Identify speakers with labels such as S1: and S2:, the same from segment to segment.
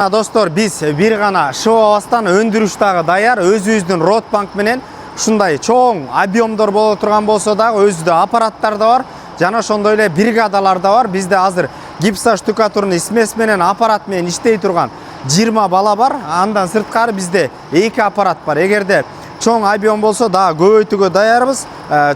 S1: Dostlar, biz bir gana Шоу өндүрүш дагы даяр. Өзүбүздүн Ротбанк менен ушундай чоң объемдор боло турган болсо дагы өзүдө аппараттар да бар. Жана ошондой эле бригадалар да бар. Бизде азыр гипсоштукатурный смесь менен аппарат менен иштей турган 20 бала бар. Андан сырткары бизде 2 аппарат бар. Эгерде чоң объем болсо дагы көбөйтүүгө даярбыз.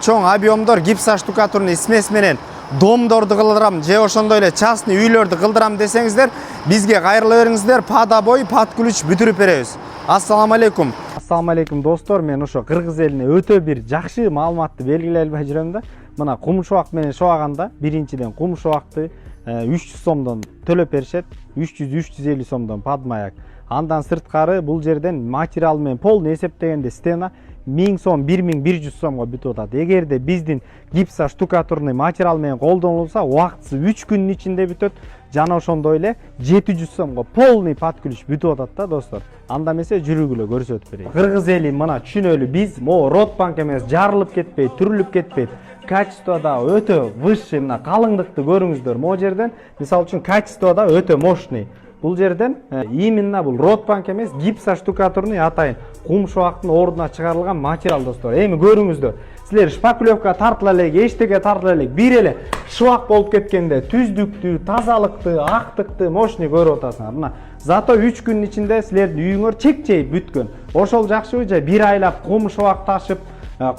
S1: Чоң объемдор гипсоштукатурный смесь менен домдорду кылдырам же ошондой эле частный үйлөрдү кылдырам десеңиздер, бизге кайрыла бериңиздер. Падабой, пад ключ бүтүрүп беребиз. Ассаламу алейкум. Ассаламу алейкум достор. Мен ошо кыргыз элине өтө бир жакшы маалыматты белгилей албай жүрөм да. Мына кумшубак менен шобаганда биринчиден кумшубакты 300 сомдон төлөп беришет. 300-350 сомдон падмаяк. Андан сырткары бул жерден материал менен полный эсептегенде стена 1000 сом, 1100 сомго бүтүп атат. Эгерде биздин гипсоштукатурный материал менен колдонулса, убактысы 3 күндүн ичинде бүтөт. Жана ошондой эле 700 сомго полный пад ключ бүтүп атат да достор. Анда эмесе жүрүгүлө көрсөтүп берейин. Кыргыз эли мына түшүнөлү, биз могу Ротбанк эмес, жарылып кетпейт, түрүлүп кетпейт. Качество да өтө высший, мына калыңдыкты көрүңүздөр. Могу жерден мисалы үчүн качество да өтө мощный. Бул жерден именно бул Ротбанк эмес, гипсоштукатурный атайын кумшубактын ордуна чыгарылган материал достор. Эми көрүңүздөр. Силер шпаклевка тартыла элек, эчтеге тартыла элек, бир эле шубак болуп кеткенде түздүктү, тазалыкты, актыкты мощный көрүп атасыңар. Мына зато 3 күндүн ичинде силердин үйүңөр чек-чейип бүткөн. Ошол жакшыбы же бир айлап кумшубак ташып,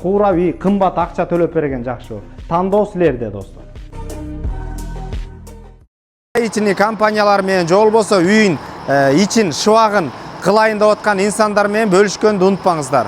S1: куурап үй кымбат акча төлөп берген жакшыбы? Тандоо силерде достор. İçini kampanyalar менен же болбосо үйүн ичин шыбагын кылайын деп аткан инсандар менен бөлүшкөндү унутпаңыздар.